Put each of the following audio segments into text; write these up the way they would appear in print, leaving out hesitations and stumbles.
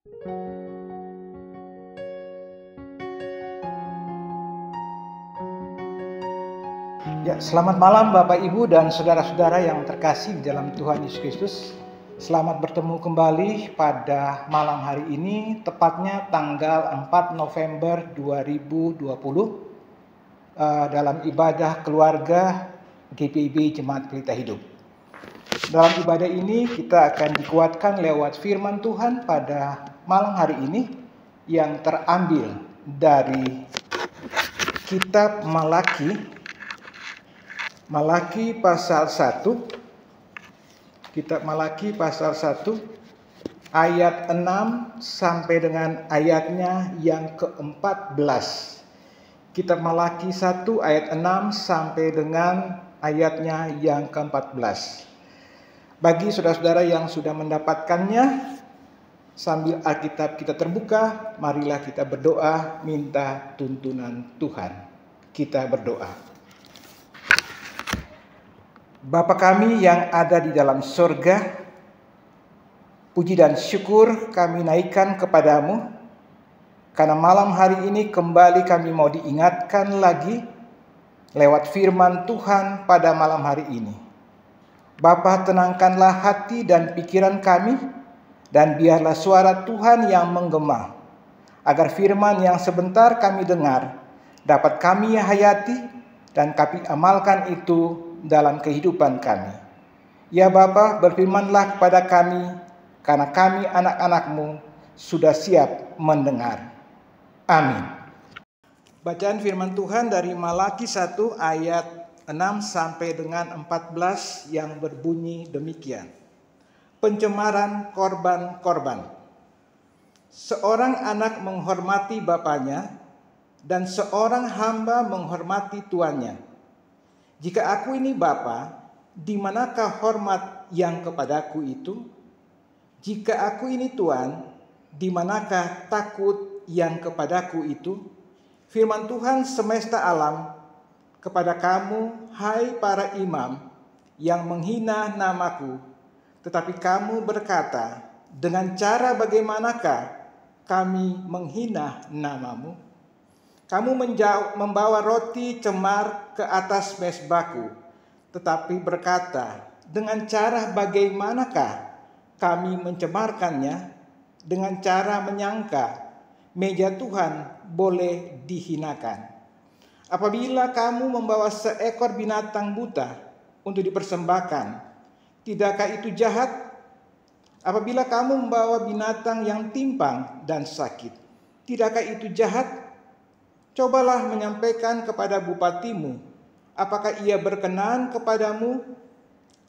Ya, selamat malam Bapak Ibu dan saudara-saudara yang terkasih dalam Tuhan Yesus Kristus. Selamat bertemu kembali pada malam hari ini, tepatnya tanggal 4 November 2020 dalam ibadah keluarga GPIB Jemaat Pelita Hidup. Dalam ibadah ini kita akan dikuatkan lewat firman Tuhan pada malam hari ini yang terambil dari kitab Malaki pasal 1, kitab Malaki pasal 1 ayat 6 sampai dengan ayatnya yang ke-14. Kitab Malaki 1 ayat 6 sampai dengan ayatnya yang ke-14. Bagi saudara-saudara yang sudah mendapatkannya, sambil Alkitab kita terbuka, marilah kita berdoa minta tuntunan Tuhan. Kita berdoa. Bapa kami yang ada di dalam surga, puji dan syukur kami naikkan kepadamu, karena malam hari ini kembali kami mau diingatkan lagi lewat firman Tuhan pada malam hari ini. Bapa, tenangkanlah hati dan pikiran kami, dan biarlah suara Tuhan yang menggema, agar firman yang sebentar kami dengar dapat kami hayati dan kami amalkan itu dalam kehidupan kami. Ya Bapa, berfirmanlah kepada kami, karena kami anak-anak-Mu sudah siap mendengar. Amin. Bacaan firman Tuhan dari Malaki 1 ayat 6 sampai dengan 14 yang berbunyi demikian. Pencemaran korban-korban. Seorang anak menghormati bapaknya, dan seorang hamba menghormati tuannya. Jika aku ini bapa, di manakah hormat yang kepadaku itu? Jika aku ini tuan, di manakah takut yang kepadaku itu? Firman Tuhan semesta alam kepada kamu, hai para imam, yang menghina namaku, tetapi kamu berkata, dengan cara bagaimanakah kami menghina namamu? Kamu membawa roti cemar ke atas mezbahku, tetapi berkata, dengan cara bagaimanakah kami mencemarkannya? Dengan cara menyangka meja Tuhan boleh dihinakan. Apabila kamu membawa seekor binatang buta untuk dipersembahkan, tidakkah itu jahat? Apabila kamu membawa binatang yang timpang dan sakit, tidakkah itu jahat? Cobalah menyampaikan kepada bupatimu, apakah ia berkenan kepadamu,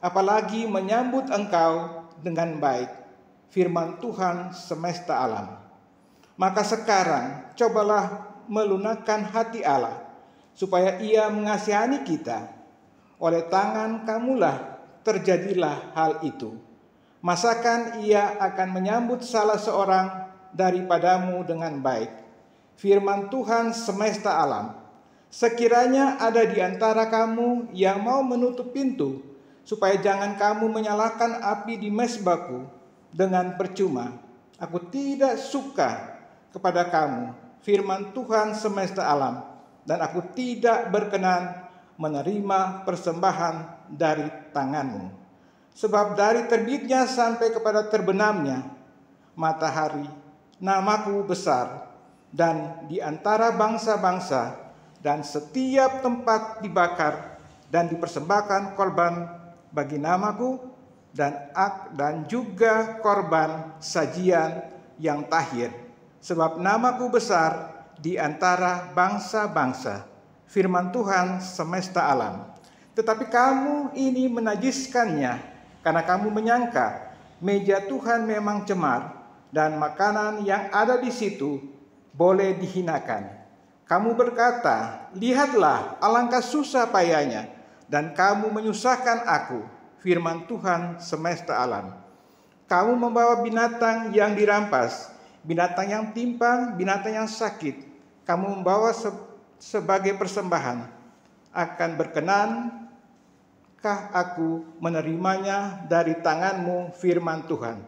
apalagi menyambut engkau dengan baik. Firman Tuhan semesta alam. Maka sekarang cobalah melunakkan hati Allah, supaya ia mengasihani kita. Oleh tangan kamulah terjadilah hal itu. Masakan ia akan menyambut salah seorang daripadamu dengan baik. Firman Tuhan semesta alam. Sekiranya ada di antara kamu yang mau menutup pintu, supaya jangan kamu menyalakan api di mezbahku dengan percuma, aku tidak suka kepada kamu, firman Tuhan semesta alam, dan aku tidak berkenan menerima persembahan dari tanganmu. Sebab dari terbitnya sampai kepada terbenamnya matahari, namaku besar, dan di antara bangsa-bangsa, dan setiap tempat dibakar dan dipersembahkan korban bagi namaku, dan juga korban sajian yang tahir, sebab namaku besar di antara bangsa-bangsa. Firman Tuhan semesta alam. Tetapi kamu ini menajiskannya, karena kamu menyangka meja Tuhan memang cemar, dan makanan yang ada di situ boleh dihinakan. Kamu berkata, lihatlah alangkah susah payahnya, dan kamu menyusahkan aku. Firman Tuhan semesta alam. Kamu membawa binatang yang dirampas, binatang yang timpang, binatang yang sakit. Kamu membawa sebagai persembahan. Akan berkenankah aku menerimanya dari tanganmu, firman Tuhan?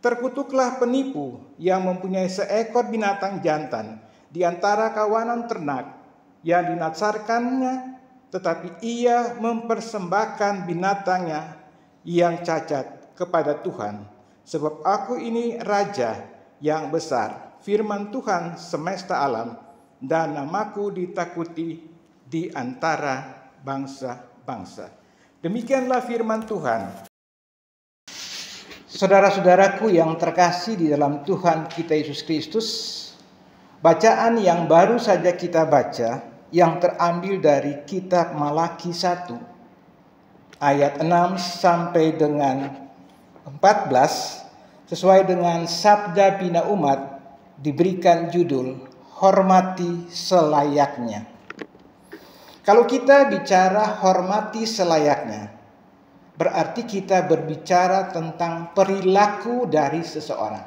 Terkutuklah penipu yang mempunyai seekor binatang jantan di antara kawanan ternak yang dinatsarkannya, tetapi ia mempersembahkan binatangnya yang cacat kepada Tuhan. Sebab aku ini raja yang besar, firman Tuhan semesta alam, dan namaku ditakuti di antara bangsa-bangsa. Demikianlah firman Tuhan. Saudara-saudaraku yang terkasih di dalam Tuhan kita Yesus Kristus, bacaan yang baru saja kita baca yang terambil dari kitab Malaki 1 ayat 6 sampai dengan 14 sesuai dengan sabda bina umat diberikan judul hormati selayaknya. Kalau kita bicara hormati selayaknya, berarti kita berbicara tentang perilaku dari seseorang.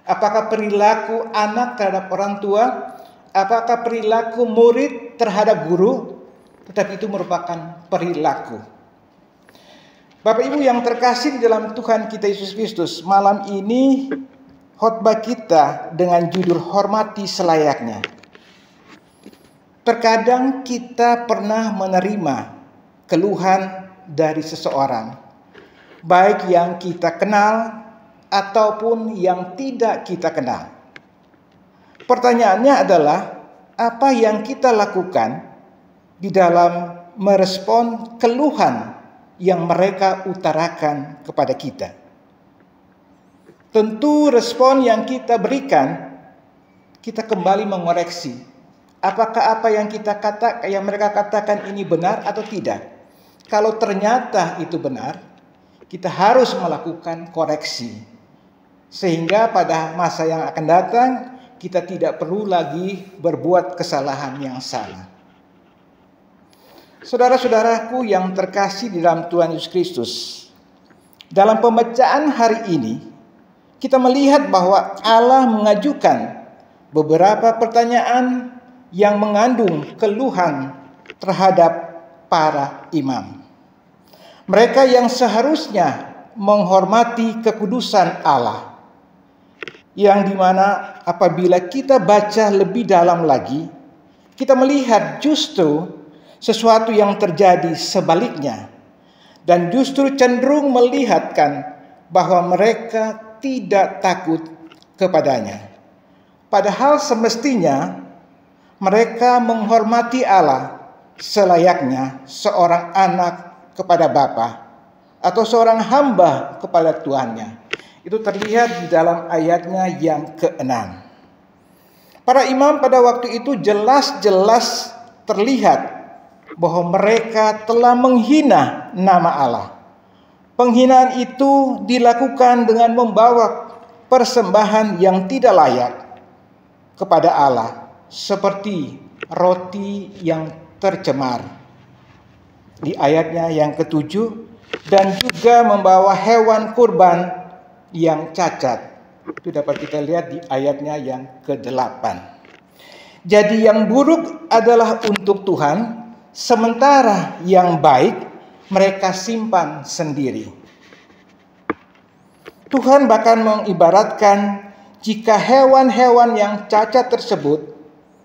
Apakah perilaku anak terhadap orang tua? Apakah perilaku murid terhadap guru? Tetapi itu merupakan perilaku. Bapak Ibu yang terkasih di dalam Tuhan kita Yesus Kristus, malam ini khotbah kita dengan judul hormati selayaknya. Terkadang kita pernah menerima keluhan dari seseorang, baik yang kita kenal ataupun yang tidak kita kenal. Pertanyaannya adalah, apa yang kita lakukan di dalam merespon keluhan yang mereka utarakan kepada kita? Tentu respon yang kita berikan, kita kembali mengoreksi apakah apa yang mereka katakan ini benar atau tidak. Kalau ternyata itu benar, kita harus melakukan koreksi. Sehingga pada masa yang akan datang, kita tidak perlu lagi berbuat kesalahan yang sama. Saudara-saudaraku yang terkasih di dalam Tuhan Yesus Kristus, dalam pembacaan hari ini, kita melihat bahwa Allah mengajukan beberapa pertanyaan yang mengandung keluhan terhadap para imam. Mereka yang seharusnya menghormati kekudusan Allah, yang dimana apabila kita baca lebih dalam lagi, kita melihat justru sesuatu yang terjadi sebaliknya, dan justru cenderung melihatkan bahwa mereka tidak takut kepadanya. Padahal semestinya mereka menghormati Allah selayaknya seorang anak kepada Bapa atau seorang hamba kepada Tuannya. Itu terlihat di dalam ayatnya yang ke-6. Para imam pada waktu itu jelas-jelas terlihat bahwa mereka telah menghina nama Allah. Penghinaan itu dilakukan dengan membawa persembahan yang tidak layak kepada Allah, seperti roti yang tercemar di ayatnya yang ke-7, dan juga membawa hewan kurban yang cacat. Itu dapat kita lihat di ayatnya yang ke-8. Jadi yang buruk adalah untuk Tuhan, sementara yang baik mereka simpan sendiri. Tuhan bahkan mengibaratkan jika hewan-hewan yang cacat tersebut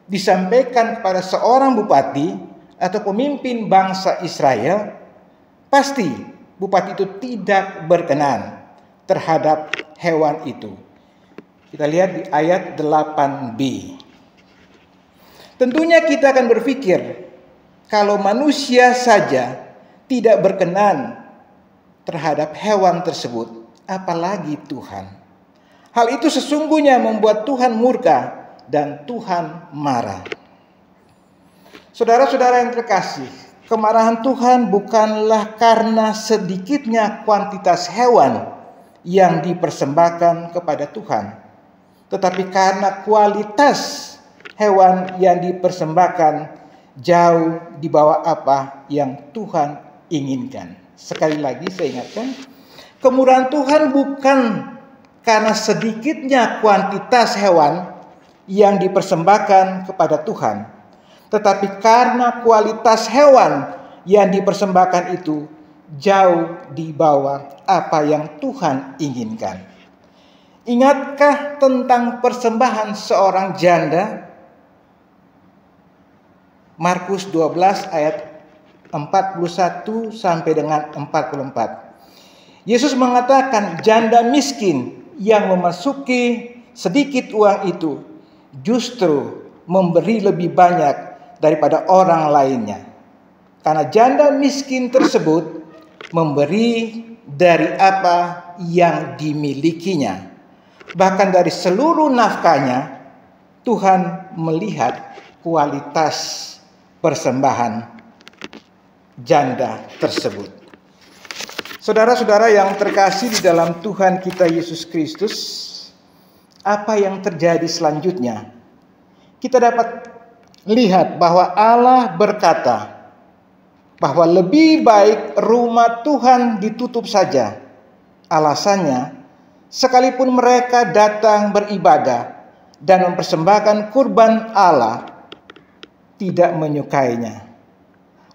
disampaikan kepada seorang bupati atau pemimpin bangsa Israel, pasti bupati itu tidak berkenan terhadap hewan itu. Kita lihat di ayat 8b. Tentunya kita akan berpikir, kalau manusia saja tidak berkenan terhadap hewan tersebut, apalagi Tuhan. Hal itu sesungguhnya membuat Tuhan murka dan Tuhan marah. Saudara-saudara yang terkasih, kemarahan Tuhan bukanlah karena sedikitnya kuantitas hewan yang dipersembahkan kepada Tuhan, tetapi karena kualitas hewan yang dipersembahkan jauh di bawah apa yang Tuhan inginkan. Sekali lagi saya ingatkan, kemurahan Tuhan bukan karena sedikitnya kuantitas hewan yang dipersembahkan kepada Tuhan, tetapi karena kualitas hewan yang dipersembahkan itu jauh di bawah apa yang Tuhan inginkan. Ingatkah tentang persembahan seorang janda? Markus 12 ayat 41 sampai dengan 44. Yesus mengatakan janda miskin yang memasuki sedikit uang itu justru memberi lebih banyak daripada orang lainnya. Karena janda miskin tersebut memberi dari apa yang dimilikinya. Bahkan dari seluruh nafkahnya, Tuhan melihat kualitas persembahan janda tersebut. Saudara-saudara yang terkasih di dalam Tuhan kita Yesus Kristus, apa yang terjadi selanjutnya? Kita dapat lihat bahwa Allah berkata bahwa lebih baik rumah Tuhan ditutup saja. Alasannya, sekalipun mereka datang beribadah dan mempersembahkan kurban Allah, tidak menyukainya.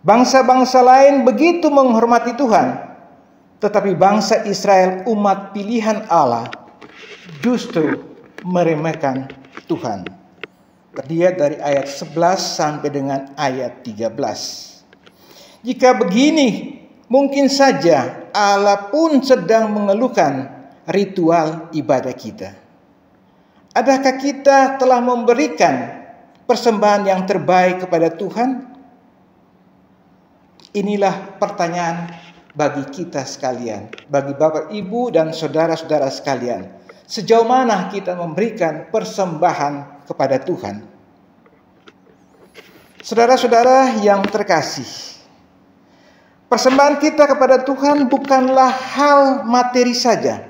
Bangsa-bangsa lain begitu menghormati Tuhan, tetapi bangsa Israel, umat pilihan Allah, justru meremehkan Tuhan. Terlihat dari ayat 11 sampai dengan ayat 13. Jika begini, mungkin saja Allah pun sedang mengeluhkan ritual ibadah kita. Adakah kita telah memberikan persembahan yang terbaik kepada Tuhan? Inilah pertanyaan bagi kita sekalian, bagi Bapak, Ibu, dan saudara-saudara sekalian. Sejauh mana kita memberikan persembahan kepada Tuhan? Saudara-saudara yang terkasih, persembahan kita kepada Tuhan bukanlah hal materi saja,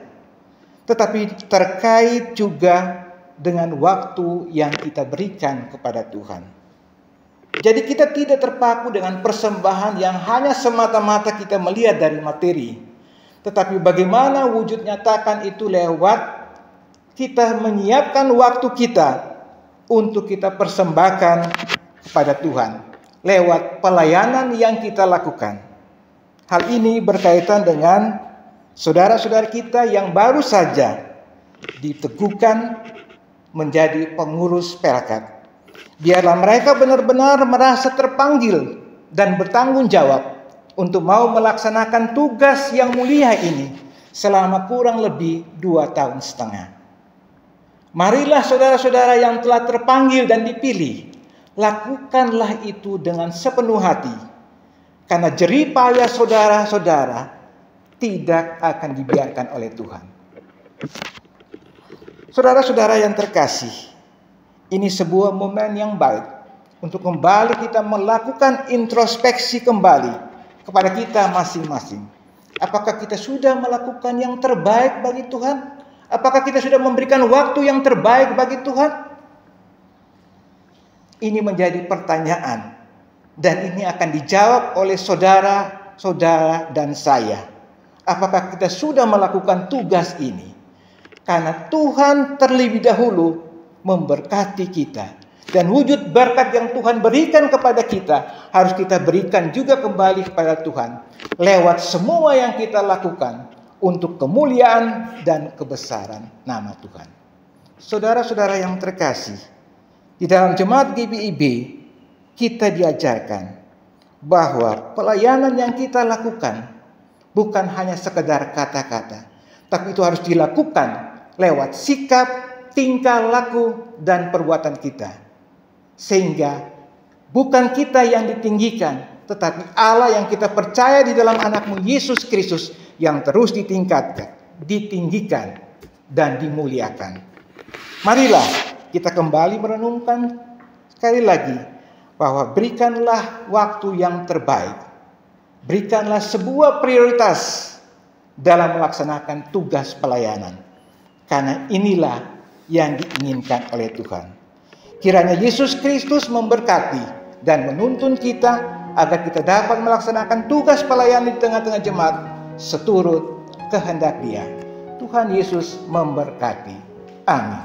tetapi terkait juga dengan waktu yang kita berikan kepada Tuhan. Jadi kita tidak terpaku dengan persembahan yang hanya semata-mata kita melihat dari materi, tetapi bagaimana wujud nyatakan itu lewat kita menyiapkan waktu kita untuk kita persembahkan kepada Tuhan lewat pelayanan yang kita lakukan. Hal ini berkaitan dengan saudara-saudara kita yang baru saja diteguhkan menjadi pengurus Pelkat. Biarlah mereka benar-benar merasa terpanggil dan bertanggung jawab untuk mau melaksanakan tugas yang mulia ini selama kurang lebih 2,5 tahun. Marilah saudara-saudara yang telah terpanggil dan dipilih, lakukanlah itu dengan sepenuh hati, karena jerih payah saudara-saudara tidak akan dibiarkan oleh Tuhan. Saudara-saudara yang terkasih, ini sebuah momen yang baik untuk kembali kita melakukan introspeksi kembali kepada kita masing-masing. Apakah kita sudah melakukan yang terbaik bagi Tuhan? Apakah kita sudah memberikan waktu yang terbaik bagi Tuhan? Ini menjadi pertanyaan, dan ini akan dijawab oleh saudara-saudara dan saya. Apakah kita sudah melakukan tugas ini? Karena Tuhan terlebih dahulu memberkati kita. Dan wujud berkat yang Tuhan berikan kepada kita harus kita berikan juga kembali kepada Tuhan lewat semua yang kita lakukan untuk kemuliaan dan kebesaran nama Tuhan. Saudara-saudara yang terkasih, di dalam jemaat GBIB kita diajarkan bahwa pelayanan yang kita lakukan bukan hanya sekedar kata-kata, tapi itu harus dilakukan lewat sikap, tingkah laku, dan perbuatan kita. Sehingga bukan kita yang ditinggikan, tetapi Allah yang kita percaya di dalam anakmu Yesus Kristus yang terus ditingkatkan, ditinggikan, dan dimuliakan. Marilah kita kembali merenungkan sekali lagi bahwa berikanlah waktu yang terbaik. Berikanlah sebuah prioritas dalam melaksanakan tugas pelayanan. Karena inilah yang diinginkan oleh Tuhan. Kiranya Yesus Kristus memberkati dan menuntun kita agar kita dapat melaksanakan tugas pelayanan di tengah-tengah jemaat seturut kehendak Dia. Tuhan Yesus memberkati. Amin.